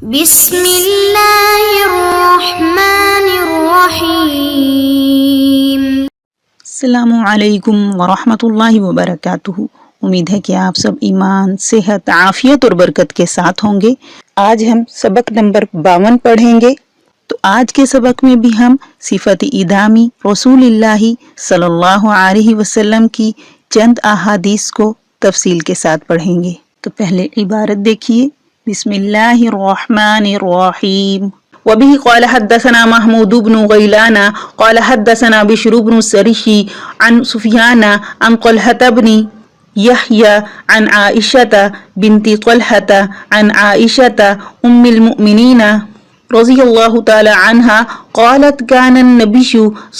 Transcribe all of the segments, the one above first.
بسم اللہ الرحمن الرحیم۔ السلام علیکم ورحمۃ اللہ وبرکاتہ۔ امید ہے کہ آپ سب ایمان، صحت، عافیت اور برکت کے ساتھ ہوں گے۔ آج ہم سبق نمبر 52 پڑھیں گے۔ تو آج کے سبق میں بھی ہم صفت ادامی رسول اللہ صلی اللہ علیہ وسلم کی چند احادیث کو تفصیل کے ساتھ پڑھیں گے۔ تو پہلے عبارت دیکھیے، بسم اللہ الرحمن الرحیم۔ وبه قال حدثنا محمود بن غيلان قال حدثنا بشر بن السري عن سفيان عن طلحة بن يحيى عن عائشة بنت طلحة عن عائشة أم المؤمنين رضي الله تعالى عنها قالت كان النبي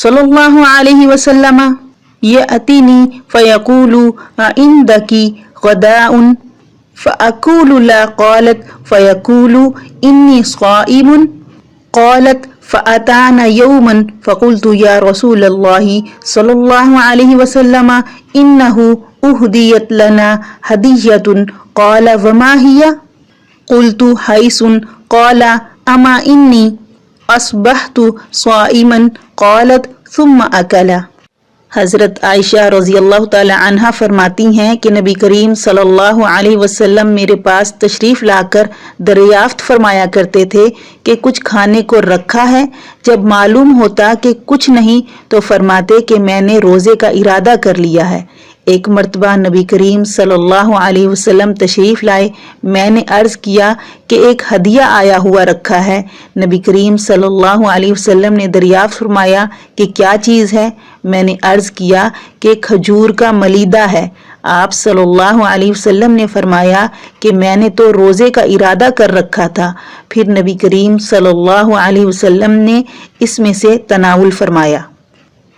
صلى الله عليه وسلم يأتيني فيقول عندك غداء فأقول لا، قالت فيقول إني صائم، قالت فأتانا يوما فقلت يا رسول الله صلى الله عليه وسلم إنه أهديت لنا هدية، قال وما هي؟ قلت حيث، قال أما إني أصبحت صائما، قالت ثم أكل۔ حضرت عائشہ رضی اللہ تعالی عنہا فرماتی ہیں کہ نبی کریم صلی اللہ علیہ وسلم میرے پاس تشریف لا کر دریافت فرمایا کرتے تھے کہ کچھ کھانے کو رکھا ہے۔ جب معلوم ہوتا کہ کچھ نہیں تو فرماتے کہ میں نے روزے کا ارادہ کر لیا ہے۔ ایک مرتبہ نبی کریم صلی اللہ علیہ وسلم تشریف لائے، میں نے عرض کیا کہ ایک ہدیہ آیا ہوا رکھا ہے۔ نبی کریم صلی اللہ علیہ وسلم نے دریافت فرمایا کہ کیا چیز ہے؟ میں نے عرض کیا کہ کھجور کا ملیدہ ہے۔ آپ صلی اللہ علیہ وسلم نے فرمایا کہ میں نے تو روزے کا ارادہ کر رکھا تھا۔ پھر نبی کریم صلی اللہ علیہ وسلم نے اس میں سے تناول فرمایا۔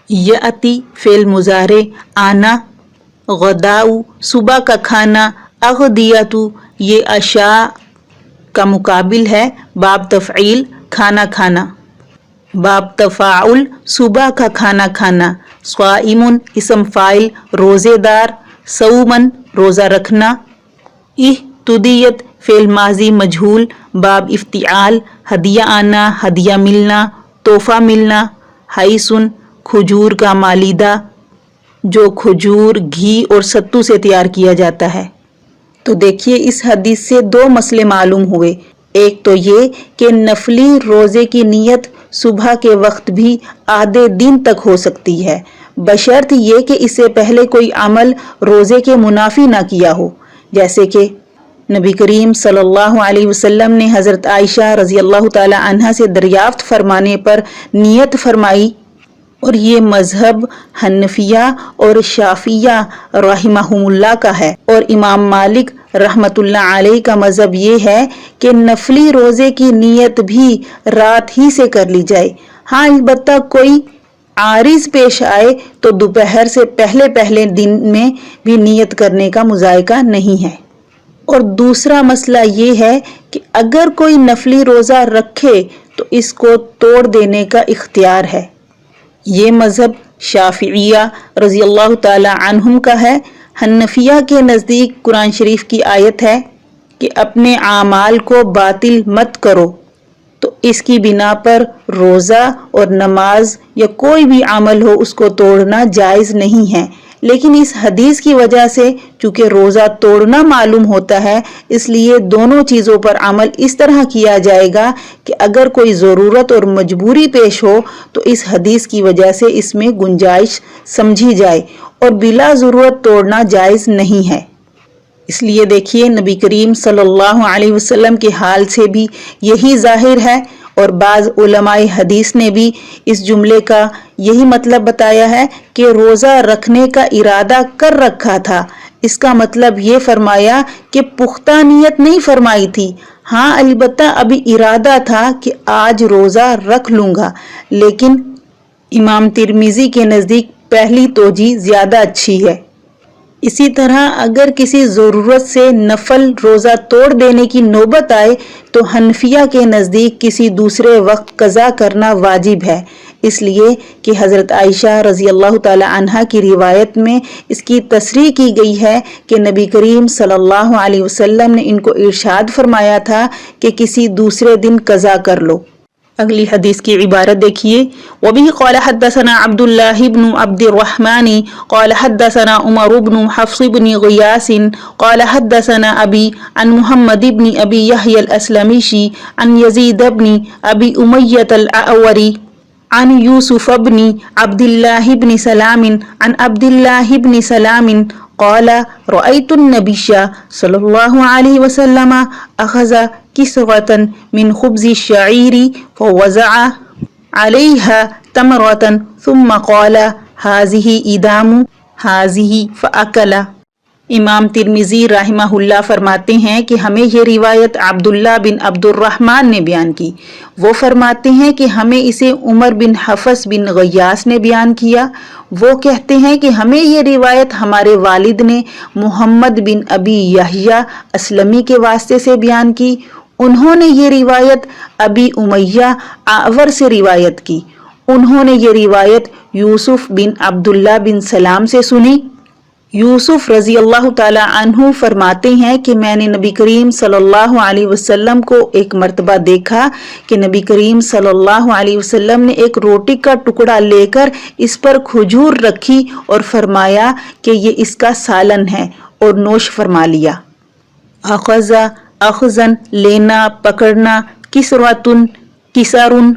یاتی فعل مضارع آنا، غداؤ صبح کا کھانا، اغدیاتو یہ اشیاء کا مقابل ہے، باب تفعیل کھانا کھانا، باب تفاعل صبح کا کھانا کھانا، صائمن اسم فاعل روزے دار، صومن روزہ رکھنا، اہتدیت فعل ماضی مجہول، باب افتعال ہدیہ آنا، ہدیہ ملنا، تحفہ ملنا، حیسن کھجور کا مالیدہ جو کھجور، گھی اور ستو سے تیار کیا جاتا ہے۔ تو دیکھیے اس حدیث سے دو مسئلے معلوم ہوئے۔ ایک تو یہ کہ نفلی روزے کی نیت صبح کے وقت بھی آدھے دن تک ہو سکتی ہے، بشرط یہ کہ اس سے پہلے کوئی عمل روزے کے منافی نہ کیا ہو، جیسے کہ نبی کریم صلی اللہ علیہ وسلم نے حضرت عائشہ رضی اللہ تعالی عنہا سے دریافت فرمانے پر نیت فرمائی، اور یہ مذہب حنفیہ اور شافعیہ رحمہم اللہ کا ہے، اور امام مالک رحمت اللہ علیہ کا مذہب یہ ہے کہ نفلی روزے کی نیت بھی رات ہی سے کر لی جائے۔ ہاں البتہ کوئی عارض پیش آئے تو دوپہر سے پہلے دن میں بھی نیت کرنے کا مذائقہ نہیں ہے۔ اور دوسرا مسئلہ یہ ہے کہ اگر کوئی نفلی روزہ رکھے تو اس کو توڑ دینے کا اختیار ہے۔ یہ مذہب شافعیہ رضی اللہ تعالی عنہم کا ہے۔ حنفیہ کے نزدیک قرآن شریف کی آیت ہے کہ اپنے اعمال کو باطل مت کرو، تو اس کی بنا پر روزہ اور نماز یا کوئی بھی عمل ہو اس کو توڑنا جائز نہیں ہے۔ لیکن اس حدیث کی وجہ سے چونکہ روزہ توڑنا معلوم ہوتا ہے، اس لیے دونوں چیزوں پر عمل اس طرح کیا جائے گا کہ اگر کوئی ضرورت اور مجبوری پیش ہو تو اس حدیث کی وجہ سے اس میں گنجائش سمجھی جائے، اور بلا ضرورت توڑنا جائز نہیں ہے۔ اس لیے دیکھیے نبی کریم صلی اللہ علیہ وسلم کے حال سے بھی یہی ظاہر ہے، اور بعض علماء حدیث نے بھی اس جملے کا یہی مطلب بتایا ہے کہ روزہ رکھنے کا ارادہ کر رکھا تھا۔ اس کا مطلب یہ فرمایا کہ پختہ نیت نہیں فرمائی تھی، ہاں البتہ ابھی ارادہ تھا کہ آج روزہ رکھ لوں گا۔ لیکن امام ترمذی کے نزدیک پہلی توجیہ زیادہ اچھی ہے۔ اسی طرح اگر کسی ضرورت سے نفل روزہ توڑ دینے کی نوبت آئے تو حنفیہ کے نزدیک کسی دوسرے وقت قضا کرنا واجب ہے۔ اس لیے کہ حضرت عائشہ رضی اللہ تعالی عنہا کی روایت میں اس کی تصریح کی گئی ہے کہ نبی کریم صلی اللہ علیہ وسلم نے ان کو ارشاد فرمایا تھا کہ کسی دوسرے دن قضا کر لو۔ اگلی حدیث کی عبارت دیکھیے، وبه قال حدثنا عبد الله بن عبد الرحمن قال حدثنا عمر بن حفص بن غياث قال حدثنا أبي عن محمد بن أبي يحيى الأسلمي عن يزيد بن أبي أمية الأعوري عن يوسف بن عبد الله بن سلام عن عبد الله بن سلام قال رأيت النبي صلى الله عليه وسلم أخذ كسرة من خبز الشعير فوزع عليها تمرة ثم قال هذه إدام هذه فأكل۔ امام ترمذی رحمہ اللہ فرماتے ہیں کہ ہمیں یہ روایت عبداللہ بن عبد الرحمن نے بیان کی۔ وہ فرماتے ہیں کہ ہمیں اسے عمر بن حفص بن غیاث نے بیان کیا۔ وہ کہتے ہیں کہ ہمیں یہ روایت ہمارے والد نے محمد بن ابی یحییٰ اسلمی کے واسطے سے بیان کی۔ انہوں نے یہ روایت ابی امیہ اعور سے روایت کی۔ انہوں نے یہ روایت یوسف بن عبداللہ بن سلام سے سنی۔ یوسف رضی اللہ تعالی عنہ فرماتے ہیں کہ میں نے نبی کریم صلی اللہ علیہ وسلم کو ایک مرتبہ دیکھا کہ نبی کریم صلی اللہ علیہ وسلم نے ایک روٹی کا ٹکڑا لے کر اس پر کھجور رکھی اور فرمایا کہ یہ اس کا سالن ہے، اور نوش فرما لیا۔ اخذا اخذن لینا پکڑنا، کسراتن کسرن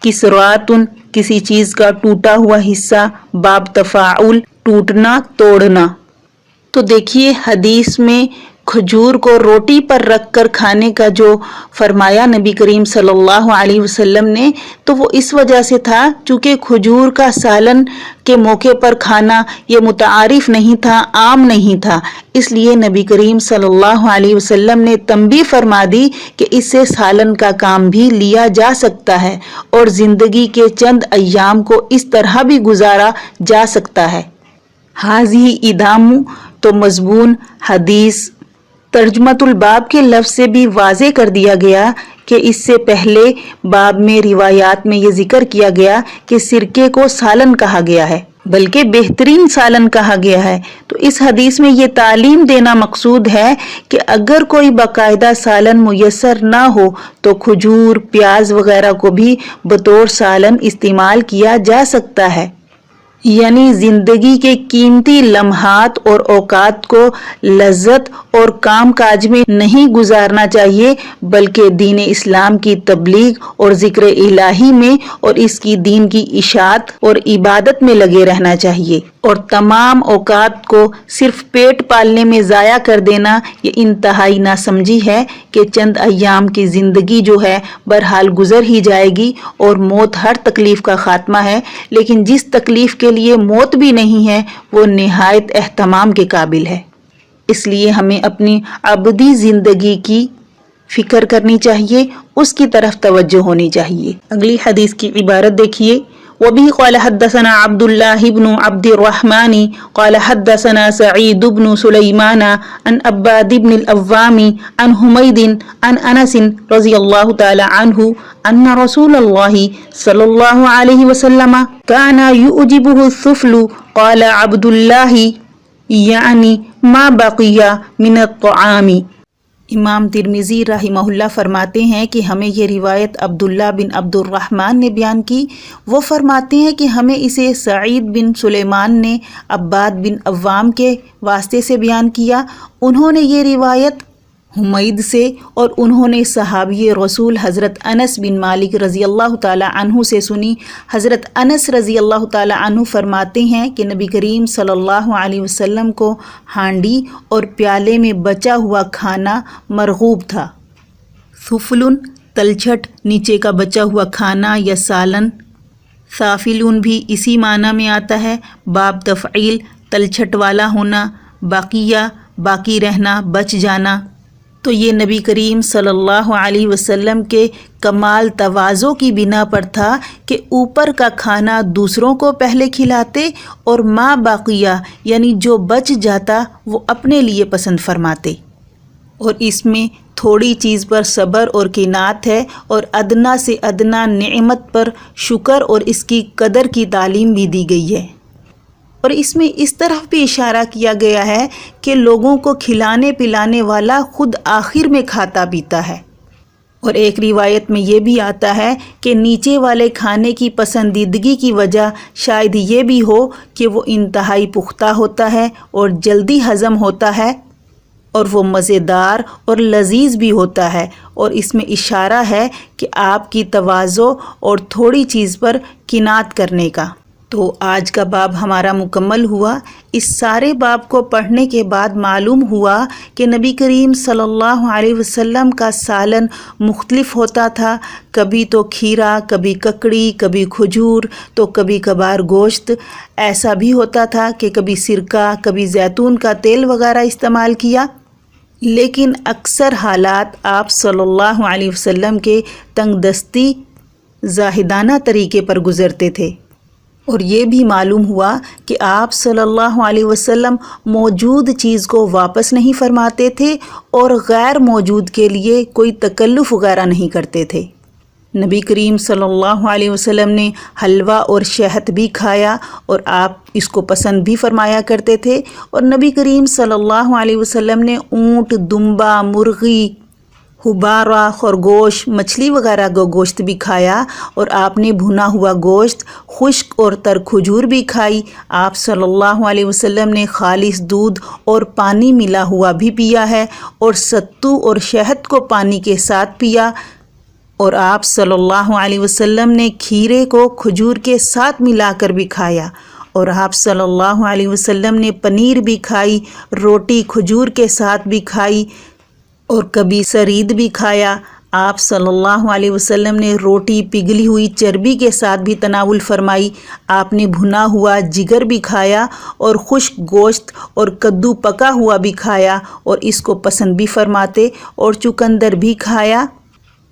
کسراتن کسی چیز کا ٹوٹا ہوا حصہ، باب تفاعل ٹوٹنا توڑنا۔ تو دیکھیے حدیث میں کھجور کو روٹی پر رکھ کر کھانے کا جو فرمایا نبی کریم صلی اللہ علیہ وسلم نے، تو وہ اس وجہ سے تھا چونکہ کھجور کا سالن کے موقع پر کھانا یہ متعارف نہیں تھا، عام نہیں تھا، اس لیے نبی کریم صلی اللہ علیہ وسلم نے تنبیہ فرما دی کہ اس سے سالن کا کام بھی لیا جا سکتا ہے اور زندگی کے چند ایام کو اس طرح بھی گزارا جا سکتا ہے۔ حاضی ادام تو مضمون حدیث ترجمۃ الباب کے لفظ سے بھی واضح کر دیا گیا کہ اس سے پہلے باب میں روایات میں یہ ذکر کیا گیا کہ سرکے کو سالن کہا گیا ہے، بلکہ بہترین سالن کہا گیا ہے۔ تو اس حدیث میں یہ تعلیم دینا مقصود ہے کہ اگر کوئی باقاعدہ سالن میسر نہ ہو تو کھجور، پیاز وغیرہ کو بھی بطور سالن استعمال کیا جا سکتا ہے۔ یعنی زندگی کے قیمتی لمحات اور اوقات کو لذت اور کام کاج میں نہیں گزارنا چاہیے، بلکہ دین اسلام کی تبلیغ اور ذکر الہی میں اور اس کی دین کی اشاعت اور عبادت میں لگے رہنا چاہیے۔ اور تمام اوقات کو صرف پیٹ پالنے میں ضائع کر دینا یہ انتہائی ناسمجھی ہے کہ چند ایام کی زندگی جو ہے بہرحال گزر ہی جائے گی اور موت ہر تکلیف کا خاتمہ ہے، لیکن جس تکلیف کے لیے موت بھی نہیں ہے وہ نہایت اہتمام کے قابل ہے۔ اس لیے ہمیں اپنی ابدی زندگی کی فکر کرنی چاہیے، اس کی طرف توجہ ہونی چاہیے۔ اگلی حدیث کی عبارت دیکھیے، وبه قال حدثنا عبد الله بن عبد الرحمن قال حدثنا سعيد بن سليمان عن عباد بن الأوام عن حميد عن أنس رضي الله تعالى عنه أن رسول الله صلى الله عليه وسلم كان يعجبه الثفل قال عبد الله يعني ما بقي من الطعام۔ امام ترمذی رحمہ اللہ فرماتے ہیں کہ ہمیں یہ روایت عبداللہ بن عبد الرحمن نے بیان کی۔ وہ فرماتے ہیں کہ ہمیں اسے سعید بن سلیمان نے عباد بن عوام کے واسطے سے بیان کیا۔ انہوں نے یہ روایت حمید سے اور انہوں نے صحابی رسول حضرت انس بن مالک رضی اللہ تعالی عنہ سے سنی۔ حضرت انس رضی اللہ تعالی عنہ فرماتے ہیں کہ نبی کریم صلی اللہ علیہ وسلم کو ہانڈی اور پیالے میں بچا ہوا کھانا مرغوب تھا۔ ثفلن تلچھٹ، نیچے کا بچا ہوا کھانا یا سالن۔ ثافلون بھی اسی معنی میں آتا ہے، باب تفعیل تلچھٹ والا ہونا، باقیہ باقی رہنا، بچ جانا۔ تو یہ نبی کریم صلی اللہ علیہ وسلم کے کمال تواضع کی بنا پر تھا کہ اوپر کا کھانا دوسروں کو پہلے کھلاتے اور ما باقیہ یعنی جو بچ جاتا وہ اپنے لیے پسند فرماتے۔ اور اس میں تھوڑی چیز پر صبر اور قناعت ہے، اور ادنا سے ادنا نعمت پر شکر اور اس کی قدر کی تعلیم بھی دی گئی ہے۔ اور اس میں اس طرف بھی اشارہ کیا گیا ہے کہ لوگوں کو کھلانے پلانے والا خود آخر میں کھاتا پیتا ہے۔ اور ایک روایت میں یہ بھی آتا ہے کہ نیچے والے کھانے کی پسندیدگی کی وجہ شاید یہ بھی ہو کہ وہ انتہائی پختہ ہوتا ہے اور جلدی ہضم ہوتا ہے، اور وہ مزیدار اور لذیذ بھی ہوتا ہے، اور اس میں اشارہ ہے کہ آپ کی تواضع اور تھوڑی چیز پر قناعت کرنے کا۔ تو آج کا باب ہمارا مکمل ہوا۔ اس سارے باب کو پڑھنے کے بعد معلوم ہوا کہ نبی کریم صلی اللہ علیہ وسلم کا سالن مختلف ہوتا تھا، کبھی تو کھیرا، کبھی ککڑی، کبھی کھجور، تو کبھی کبھار گوشت۔ ایسا بھی ہوتا تھا کہ کبھی سرکہ، کبھی زیتون کا تیل وغیرہ استعمال کیا، لیکن اکثر حالات آپ صلی اللہ علیہ وسلم کے تنگ دستی زاہدانہ طریقے پر گزرتے تھے۔ اور یہ بھی معلوم ہوا کہ آپ صلی اللہ علیہ وسلم موجود چیز کو واپس نہیں فرماتے تھے اور غیر موجود کے لیے کوئی تکلف وغیرہ نہیں کرتے تھے۔ نبی کریم صلی اللہ علیہ وسلم نے حلوہ اور شہد بھی کھایا اور آپ اس کو پسند بھی فرمایا کرتے تھے، اور نبی کریم صلی اللہ علیہ وسلم نے اونٹ، دمبا، مرغی، ہبارہ، خرگوش، مچھلی وغیرہ کا گوشت بھی کھایا، اور آپ نے بھنا ہوا گوشت، خشک اور تر کھجور بھی کھائی۔ آپ صلی اللہ علیہ وسلم نے خالص دودھ اور پانی ملا ہوا بھی پیا ہے، اور ستو اور شہد کو پانی کے ساتھ پیا، اور آپ صلی اللہ علیہ وسلم نے کھیرے کو کھجور کے ساتھ ملا کر بھی کھایا، اور آپ صلی اللہ علیہ وسلم نے پنیر بھی کھائی، روٹی کھجور کے ساتھ بھی کھائی، اور کبھی سرید بھی کھایا۔ آپ صلی اللہ علیہ وسلم نے روٹی پگھلی ہوئی چربی کے ساتھ بھی تناول فرمائی۔ آپ نے بھنا ہوا جگر بھی کھایا، اور خشک گوشت اور کدو پکا ہوا بھی کھایا، اور اس کو پسند بھی فرماتے، اور چقندر بھی کھایا،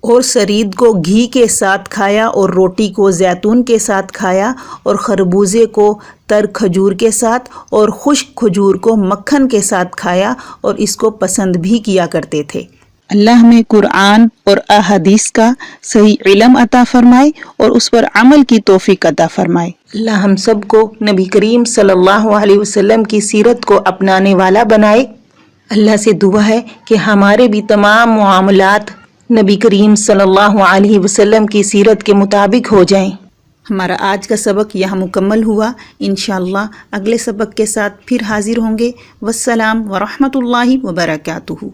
اور سرید کو گھی کے ساتھ کھایا، اور روٹی کو زیتون کے ساتھ کھایا، اور خربوزے کو تر کھجور کے ساتھ اور خشک کھجور کو مکھن کے ساتھ کھایا، اور اس کو پسند بھی کیا کرتے تھے۔ اللہ ہمیں قرآن اور احادیث کا صحیح علم عطا فرمائے اور اس پر عمل کی توفیق عطا فرمائے۔ اللہ ہم سب کو نبی کریم صلی اللہ علیہ وسلم کی سیرت کو اپنانے والا بنائے۔ اللہ سے دعا ہے کہ ہمارے بھی تمام معاملات نبی کریم صلی اللہ علیہ وسلم کی سیرت کے مطابق ہو جائیں۔ ہمارا آج کا سبق یہاں مکمل ہوا۔ انشاءاللہ اگلے سبق کے ساتھ پھر حاضر ہوں گے۔ والسلام ورحمۃ اللہ وبرکاتہ۔